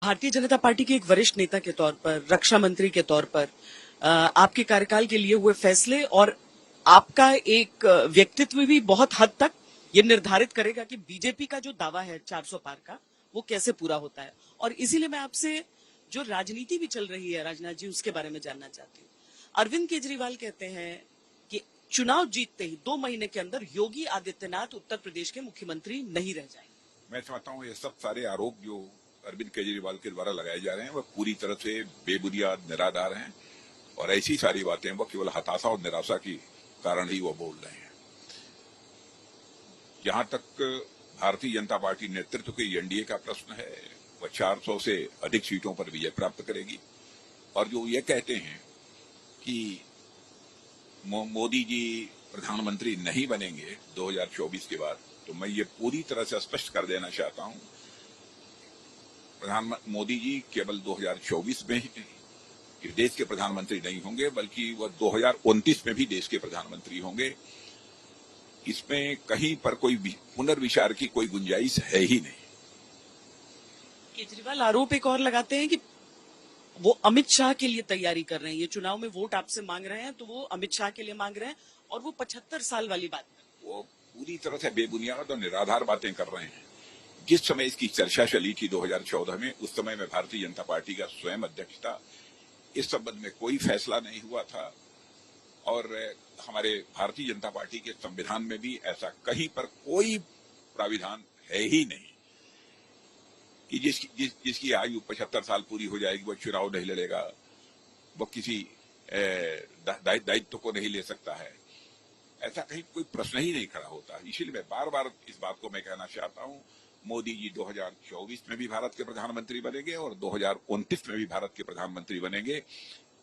Bharatiya Janata party के एक वरिष्ठ नेता के तौर पर, रक्षा मंत्री के तौर पर आपके कार्यकाल के लिए हुए फैसले और आपका एक व्यक्तित्व भी बहुत हद तक ये निर्धारित करेगा कि बीजेपी का जो दावा है 400 पार का, वो कैसे पूरा होता है। और इसीलिए मैं आपसे जो राजनीति भी चल रही है राजनाथ जी, उसके बारे में जानना चाहती हूँ। अरविंद केजरीवाल कहते हैं कि चुनाव जीतते ही 2 महीने के अंदर योगी आदित्यनाथ उत्तर प्रदेश के मुख्यमंत्री नहीं रह जाएंगे। मैं समझता हूँ ये सब सारे आरोप जो अरविंद केजरीवाल के द्वारा लगाए जा रहे हैं वह पूरी तरह से बेबुनियाद, निराधार हैं और ऐसी सारी बातें वो केवल हताशा और निराशा के कारण ही वो बोल रहे हैं। जहां तक भारतीय जनता पार्टी नेतृत्व के एनडीए का प्रश्न है, वह 400 से अधिक सीटों पर विजय प्राप्त करेगी। और जो ये कहते हैं कि मोदी जी प्रधानमंत्री नहीं बनेंगे 2024 के बाद, तो मैं ये पूरी तरह से स्पष्ट कर देना चाहता हूं, प्रधानमंत्री मोदी जी केवल 2024 में ही देश के प्रधानमंत्री नहीं होंगे, बल्कि वह 2029 में भी देश के प्रधानमंत्री होंगे। इसमें कहीं पर कोई पुनर्विचार की कोई गुंजाइश है ही नहीं। केजरीवाल आरोप एक और लगाते हैं कि वो अमित शाह के लिए तैयारी कर रहे हैं, ये चुनाव में वोट आपसे मांग रहे हैं तो वो अमित शाह के लिए मांग रहे हैं और वो 75 साल वाली बात, वो पूरी तरह से बेबुनियाद और निराधार बातें कर रहे हैं। जिस समय इसकी चर्चा चली थी 2014 में, उस समय में भारतीय जनता पार्टी का स्वयं अध्यक्ष था। इस संबंध में कोई फैसला नहीं हुआ था और हमारे भारतीय जनता पार्टी के संविधान में भी ऐसा कहीं पर कोई प्राविधान है ही नहीं कि जिसकी आयु 75 साल पूरी हो जाएगी वह चुनाव नहीं लड़ेगा, वह किसी दायित्व को नहीं ले सकता है। ऐसा कहीं कोई प्रश्न ही नहीं खड़ा होता। इसीलिए मैं बार बार इस बात को मैं कहना चाहता हूं, मोदी जी 2024 में भी भारत के प्रधानमंत्री बनेंगे और 2029 में भी भारत के प्रधानमंत्री बनेंगे।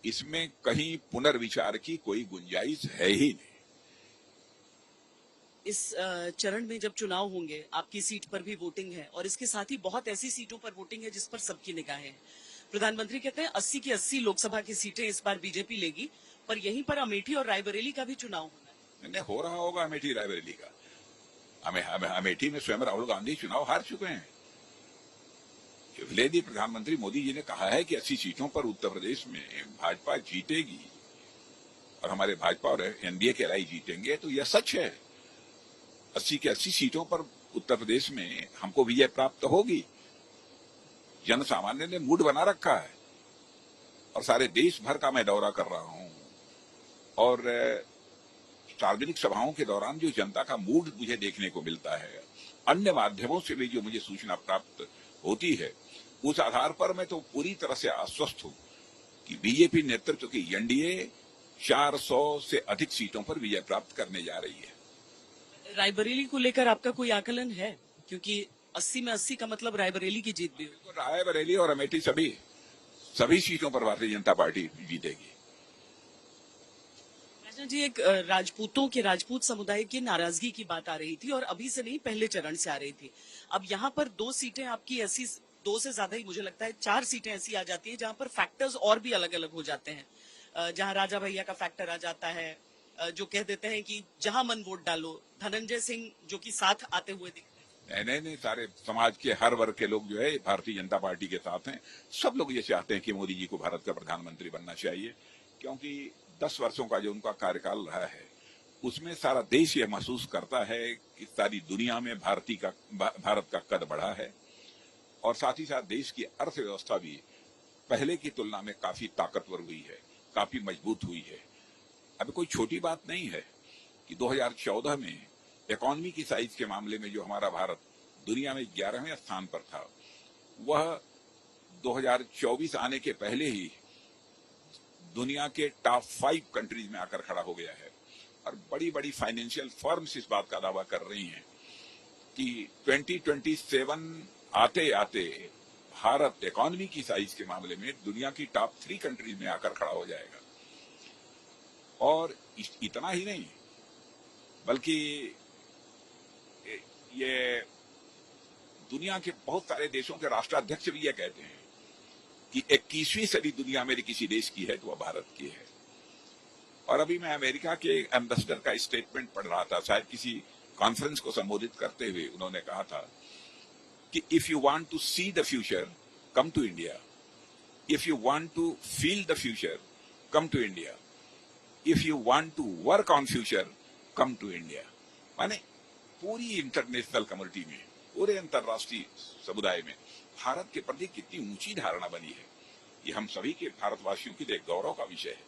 इसमें कहीं पुनर्विचार की कोई गुंजाइश है ही नहीं। इस चरण में जब चुनाव होंगे, आपकी सीट पर भी वोटिंग है और इसके साथ ही बहुत ऐसी सीटों पर वोटिंग है जिस पर सबकी निगाहें हैं। प्रधानमंत्री कहते हैं 80 की 80 लोकसभा की सीटें इस बार बीजेपी लेगी, पर यहीं पर अमेठी और रायबरेली का भी चुनाव होना है। नहीं हो रहा होगा अमेठी रायबरेली का। अमेठी में स्वयं राहुल गांधी चुनाव हार चुके हैं। विलेदी प्रधानमंत्री मोदी जी ने कहा है कि 80 सीटों पर उत्तर प्रदेश में भाजपा जीतेगी और हमारे भाजपा और एनडीए के अलाई जीतेंगे, तो यह सच है। 80 की 80 सीटों पर उत्तर प्रदेश में हमको विजय प्राप्त होगी। जन सामान्य ने मूड बना रखा है और सारे देश भर का मैं दौरा कर रहा हूं और सार्वजनिक सभाओं के दौरान जो जनता का मूड मुझे देखने को मिलता है, अन्य माध्यमों से भी जो मुझे सूचना प्राप्त होती है, उस आधार पर मैं तो पूरी तरह से आश्वस्त हूं कि बीजेपी नेतृत्व की एनडीए 400 से अधिक सीटों पर विजय प्राप्त करने जा रही है। रायबरेली को लेकर आपका कोई आकलन है? क्योंकि 80 में 80 का मतलब रायबरेली की जीत भी हो। रायबरेली और अमेठी सभी सीटों पर भारतीय जनता पार्टी जीतेगी। जी, एक राजपूत समुदाय की नाराजगी की बात आ रही थी और अभी से नहीं, पहले चरण से आ रही थी। अब यहाँ पर 2 सीटें आपकी ऐसी, 2 से ज्यादा ही मुझे लगता है 4 सीटें ऐसी आ जाती है जहाँ पर फैक्टर्स और भी अलग अलग हो जाते हैं। जहाँ राजा भैया का फैक्टर आ जाता है, जो कह देते हैं कि जहां मन वोट डालो। धनंजय सिंह जो कि साथ आते हुए दिखते हैं। नहीं, सारे समाज के हर वर्ग के लोग जो है भारतीय जनता पार्टी के साथ हैं। सब लोग ये चाहते हैं कि मोदी जी को भारत का प्रधानमंत्री बनना चाहिए, क्योंकि 10 वर्षों का जो उनका कार्यकाल रहा है उसमें सारा देश ये महसूस करता है कि सारी दुनिया में भारत का कद बढ़ा है और साथ ही साथ देश की अर्थव्यवस्था भी पहले की तुलना में काफी ताकतवर हुई है, काफी मजबूत हुई है। अभी कोई छोटी बात नहीं है कि 2014 में इकोनॉमी की साइज के मामले में जो हमारा भारत दुनिया में 11वें स्थान पर था, वह 2024 आने के पहले ही दुनिया के टॉप 5 कंट्रीज में आकर खड़ा हो गया है। और बड़ी बड़ी फाइनेंशियल फर्म्स इस बात का दावा कर रही हैं कि 2027 आते आते भारत इकोनॉमी की साइज के मामले में दुनिया की टॉप 3 कंट्रीज में आकर खड़ा हो जाएगा। और इतना ही नहीं, बल्कि ये दुनिया के बहुत सारे देशों के राष्ट्राध्यक्ष भी ये कहते हैं कि 21वीं सदी दुनिया में किसी देश की है तो वह भारत की है। और अभी मैं अमेरिका के एम्बेसडर का स्टेटमेंट पढ़ रहा था, शायद किसी कॉन्फ्रेंस को संबोधित करते हुए उन्होंने कहा था कि if you want to see the future come to India. If you want to feel the future, come to India. If you want to work on future, come to India. माने पूरी इंटरनेशनल कम्युनिटी में, पूरे अंतर्राष्ट्रीय समुदाय में भारत के प्रति कितनी ऊंची धारणा बनी है, ये हम सभी के भारतवासियों के लिए गौरव का विषय है।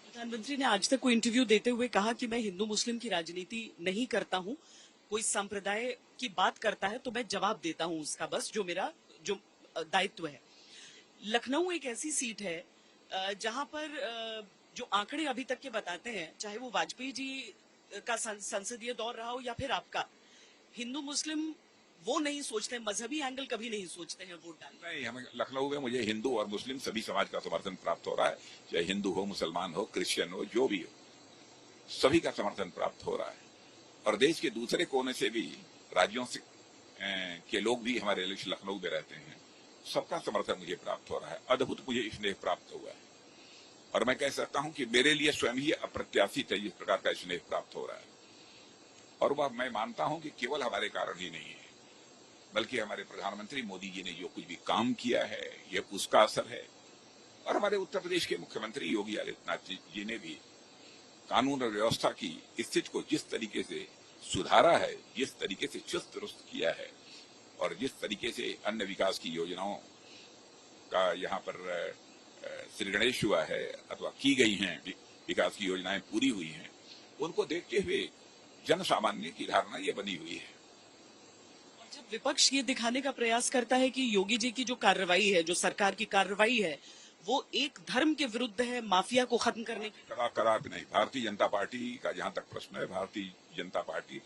प्रधानमंत्री ने आज तक कोई इंटरव्यू देते हुए कहा कि मैं हिंदू मुस्लिम की राजनीति नहीं करता हूं, कोई संप्रदाय की बात करता है तो मैं जवाब देता हूं उसका, बस जो मेरा जो दायित्व है। लखनऊ एक ऐसी सीट है जहां पर जो आंकड़े अभी तक के बताते हैं, चाहे वो वाजपेयी जी का संसदीय दौर रहा हो या फिर आपका, हिंदू मुस्लिम वो नहीं सोचते, मजहबी एंगल कभी नहीं सोचते हैं वोट डालने। नहीं, हमें लखनऊ में मुझे हिंदू और मुस्लिम सभी समाज का समर्थन प्राप्त हो रहा है, चाहे हिंदू हो, मुसलमान हो, क्रिश्चियन हो, जो भी हो, सभी का समर्थन प्राप्त हो रहा है। और देश के दूसरे कोने से भी, राज्यों से के लोग भी हमारे लखनऊ में रहते हैं, सबका समर्थन मुझे प्राप्त हो रहा है। अद्भुत मुझे स्नेह प्राप्त हुआ है और मैं कह सकता हूं कि मेरे लिए स्वयं ही अप्रत्याशित है जिस प्रकार का स्नेह प्राप्त हो रहा है। और वह मैं मानता हूं कि केवल हमारे कारण ही नहीं है, बल्कि हमारे प्रधानमंत्री मोदी जी ने जो कुछ भी काम किया है, ये उसका असर है। और हमारे उत्तर प्रदेश के मुख्यमंत्री योगी आदित्यनाथ जी ने भी कानून और व्यवस्था की स्थिति को जिस तरीके से सुधारा है, जिस तरीके से चुस्त दुरुस्त किया है और जिस तरीके से अन्य विकास की योजनाओं का यहाँ पर श्री गणेश हुआ है अथवा की गई हैं, विकास की योजनाएं पूरी हुई हैं, उनको देखते हुए जन सामान्य की धारणा ये बनी हुई है। जब विपक्ष ये दिखाने का प्रयास करता है कि योगी जी की जो कार्रवाई है, जो सरकार की कार्रवाई है, वो एक धर्म के विरुद्ध है, माफिया को खत्म करने की, कदापि नहीं। भारतीय जनता पार्टी का जहां तक प्रश्न है, भारतीय जनता पार्टी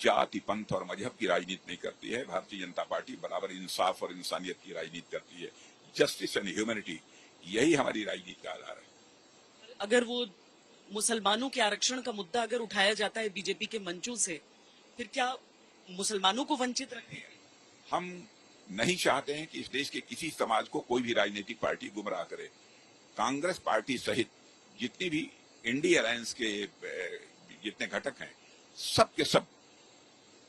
जाति, पंथ और मजहब की राजनीति नहीं करती है। भारतीय जनता पार्टी बराबर इंसाफ और इंसानियत की राजनीति करती है। जस्टिस एंड ह्यूमैनिटी, यही हमारी राजनीति का आधार है। अगर वो मुसलमानों के आरक्षण का मुद्दा अगर उठाया जाता है बीजेपी के मंचों से, फिर क्या मुसलमानों को वंचित रखें? हम नहीं चाहते हैं कि इस देश के किसी समाज को कोई भी राजनीतिक पार्टी गुमराह करे। कांग्रेस पार्टी सहित जितनी भी इंडिया अलायंस के जितने घटक हैं, सब के सब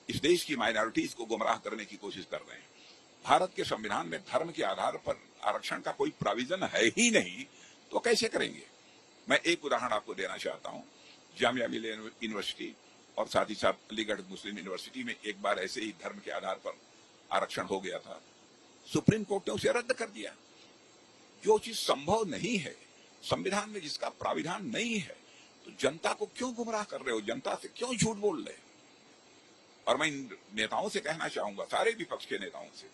इस देश की माइनॉरिटीज को गुमराह करने की कोशिश कर रहे हैं। भारत के संविधान में धर्म के आधार पर आरक्षण का कोई प्रोविजन है ही नहीं, तो कैसे करेंगे? मैं एक उदाहरण आपको देना चाहता हूं। जामिया मिलिया यूनिवर्सिटी और साथ ही साथ अलीगढ़ मुस्लिम यूनिवर्सिटी में एक बार ऐसे ही धर्म के आधार पर आरक्षण हो गया था। सुप्रीम कोर्ट ने उसे रद्द कर दिया। जो चीज संभव नहीं है, संविधान में जिसका प्राविधान नहीं है, तो जनता को क्यों गुमराह कर रहे हो? जनता से क्यों झूठ बोल रहे? और मैं इन नेताओं से कहना चाहूंगा, सारे विपक्ष के नेताओं से,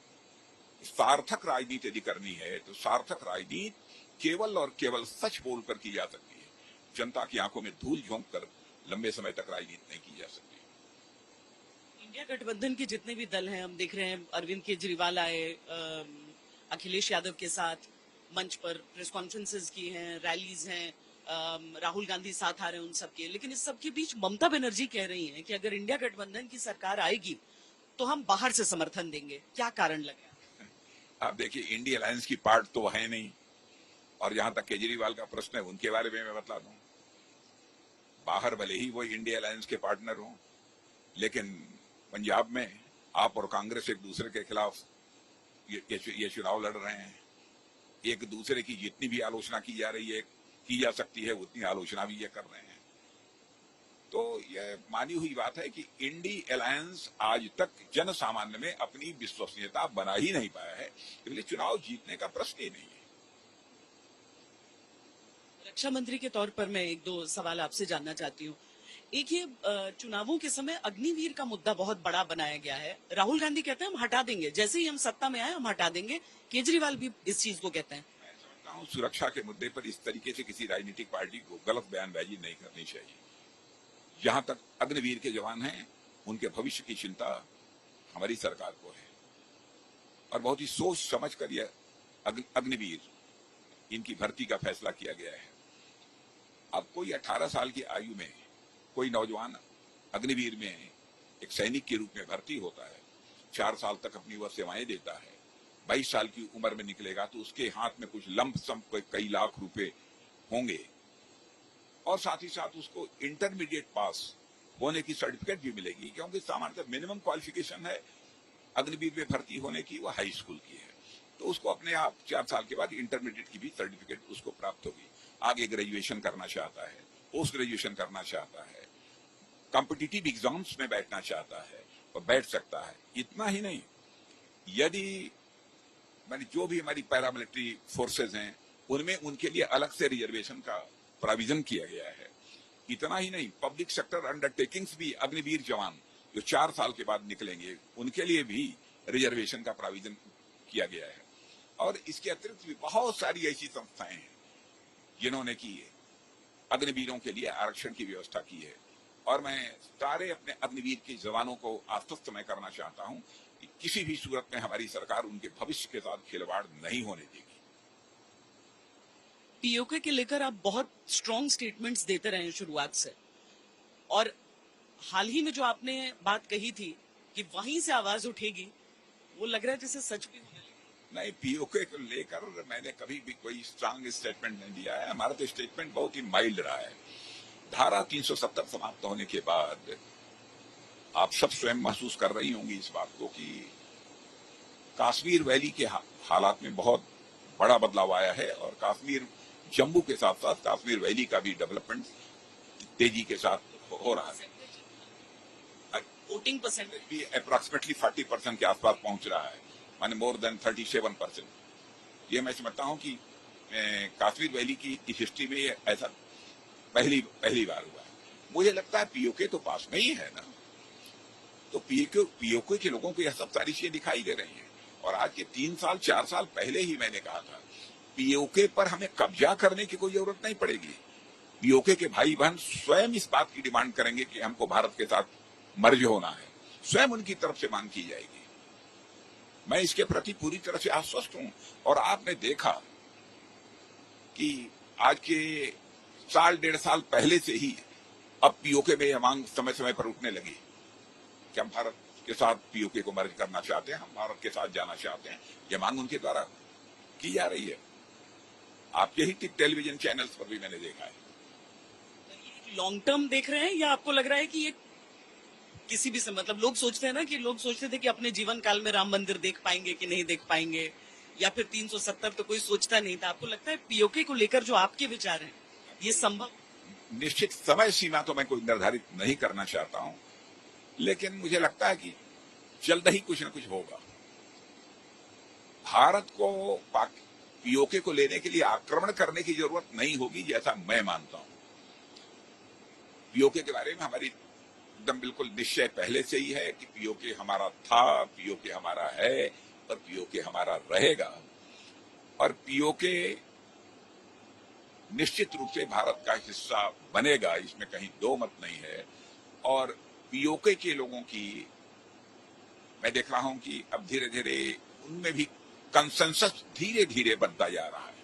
सार्थक राजनीति यदि करनी है तो सार्थक राजनीति केवल और केवल सच बोलकर की जा सकती है। जनता की आंखों में धूल झोंक कर लंबे समय तक राजनीति नहीं की जा सकती। इंडिया गठबंधन के जितने भी दल हैं, हम देख रहे हैं अरविंद केजरीवाल आए, अखिलेश यादव के साथ मंच पर प्रेस कॉन्फ्रेंसेस की हैं, रैलीज हैं, राहुल गांधी साथ आ रहे हैं उन सबके। लेकिन इस सब के बीच ममता बनर्जी कह रही हैं कि अगर इंडिया गठबंधन की सरकार आएगी तो हम बाहर से समर्थन देंगे। क्या कारण लगे? आप देखिए, इंडिया अलायंस की पार्ट तो है नहीं, और जहां तक केजरीवाल का प्रश्न है उनके बारे में मैं बता दूं, बाहर भले ही वो इंडिया अलायंस के पार्टनर हों, लेकिन पंजाब में आप और कांग्रेस एक दूसरे के खिलाफ ये चुनाव लड़ रहे हैं। एक दूसरे की जितनी भी आलोचना की जा रही है, की जा सकती है, उतनी आलोचना भी ये कर रहे हैं। तो यह मानी हुई बात है कि इंडिया अलायंस आज तक जन सामान्य में अपनी विश्वसनीयता बना ही नहीं पाया है, इसलिए चुनाव जीतने का प्रश्न ही नहीं है। रक्षा मंत्री के तौर पर मैं एक दो सवाल आपसे जानना चाहती हूँ। एक ये चुनावों के समय अग्निवीर का मुद्दा बहुत बड़ा बनाया गया है। राहुल गांधी कहते हैं हम हटा देंगे, जैसे ही हम सत्ता में आए हम हटा देंगे। केजरीवाल भी इस चीज को कहते हैं। मैं समझता हूँ सुरक्षा के मुद्दे पर इस तरीके से किसी राजनीतिक पार्टी को गलत बयानबाजी नहीं करनी चाहिए। जहां तक अग्निवीर के जवान हैं, उनके भविष्य की चिंता हमारी सरकार को है और बहुत ही सोच समझ कर यह अग्निवीर इनकी भर्ती का फैसला किया गया है। अब कोई 18 साल की आयु में कोई नौजवान अग्निवीर में एक सैनिक के रूप में भर्ती होता है, 4 साल तक अपनी वह सेवाएं देता है, 22 साल की उम्र में निकलेगा तो उसके हाथ में कुछ लंप सम कई लाख रुपए होंगे और साथ ही साथ उसको इंटरमीडिएट पास होने की सर्टिफिकेट भी मिलेगी, क्योंकि सामान्यतः मिनिमम क्वालिफिकेशन है अग्निवीर में भर्ती होने की वो हाई स्कूल की है, तो उसको अपने आप 4 साल के बाद इंटरमीडिएट की भी सर्टिफिकेट उसको प्राप्त होगी। आगे ग्रेजुएशन करना चाहता है, पोस्ट ग्रेजुएशन करना चाहता है, कॉम्पिटिटिव एग्जाम्स में बैठना चाहता है, वो बैठ सकता है। इतना ही नहीं, यदि मैंने जो भी हमारी पैरामिलिट्री फोर्सेज हैं उनमें उनके लिए अलग से रिजर्वेशन का प्रोविजन किया गया है। इतना ही नहीं, पब्लिक सेक्टर अंडरटेकिंग्स भी अग्निवीर जवान जो 4 साल के बाद निकलेंगे उनके लिए भी रिजर्वेशन का प्रोविजन किया गया है। और इसके अतिरिक्त भी बहुत सारी ऐसी संस्थाएं हैं जिन्होंने की अग्निवीरों के लिए आरक्षण की व्यवस्था की है। और मैं सारे अपने अग्निवीर के जवानों को आश्वस्त मैं करना चाहता हूं कि किसी भी सूरत में हमारी सरकार उनके भविष्य के साथ खिलवाड़ नहीं होने देगी। पीओके के लेकर आप बहुत स्ट्रॉन्ग स्टेटमेंट्स देते रहे हैं शुरुआत से, और हाल ही में जो आपने बात कही थी कि वहीं से आवाज उठेगी, वो लग रहा है जैसे सच भी होने लगी। नहीं, पीओके को लेकर मैंने कभी भी कोई स्ट्रांग स्टेटमेंट नहीं दिया है। हमारा तो स्टेटमेंट बहुत ही माइल्ड रहा है। धारा 370 समाप्त होने के बाद आप सब स्वयं महसूस कर रही होंगी इस बात को कि कश्मीर वैली के हालात में बहुत बड़ा बदलाव आया है, और कश्मीर जम्मू के साथ साथ कश्मीर वैली का भी डेवलपमेंट तेजी के साथ हो रहा है। वोटिंग परसेंटेज भी अप्रोक्सीमेटली 40% के आसपास पहुंच रहा है, माने मोर देन 37%। ये मैं समझता हूं कि कश्मीर वैली की हिस्ट्री में ये ऐसा पहली बार हुआ है। मुझे लगता है पीओके तो पास में ही है ना, तो पीओके के लोगों को यह सब सारी चीजें दिखाई दे रही हैं। और आज के 3 साल 4 साल पहले ही मैंने कहा था पीओके पर हमें कब्जा करने की कोई जरूरत नहीं पड़ेगी। पीओके के भाई बहन स्वयं इस बात की डिमांड करेंगे कि हमको भारत के साथ मर्ज होना है, स्वयं उनकी तरफ से मांग की जाएगी। मैं इसके प्रति पूरी तरह से आश्वस्त हूं। और आपने देखा कि आज के 1.5 साल पहले से ही अब पीओके में यह मांग समय समय पर उठने लगी कि हम भारत के साथ पीओके को मर्ज करना चाहते हैं, हम भारत के साथ जाना चाहते हैं। यह मांग उनके द्वारा की जा रही है। आपके ही टेलीविजन चैनल्स पर भी मैंने देखा है। लॉन्ग टर्म देख रहे हैं, या आपको लग रहा है कि ये किसी भी समय, मतलब लोग सोचते हैं ना कि लोग सोचते थे कि अपने जीवन काल में राम मंदिर देख पाएंगे कि नहीं देख पाएंगे, या फिर 370 तो कोई सोचता नहीं था। आपको लगता है पीओके को लेकर जो आपके विचार हैं ये संभव? निश्चित समय सीमा तो मैं कोई निर्धारित नहीं करना चाहता हूं, लेकिन मुझे लगता है कि जल्द ही कुछ न कुछ होगा। भारत को पीओके को लेने के लिए आक्रमण करने की जरूरत नहीं होगी, जैसा मैं मानता हूं। पीओके के बारे में हमारी एकदम बिल्कुल निश्चय पहले से ही है कि पीओके हमारा था, पीओके हमारा है और पीओके हमारा रहेगा। और पीओके निश्चित रूप से भारत का हिस्सा बनेगा, इसमें कहीं दो मत नहीं है। और पीओके के लोगों की मैं देख रहा हूं कि अब धीरे धीरे उनमें भी कंसेंसस धीरे धीरे बनता जा रहा है।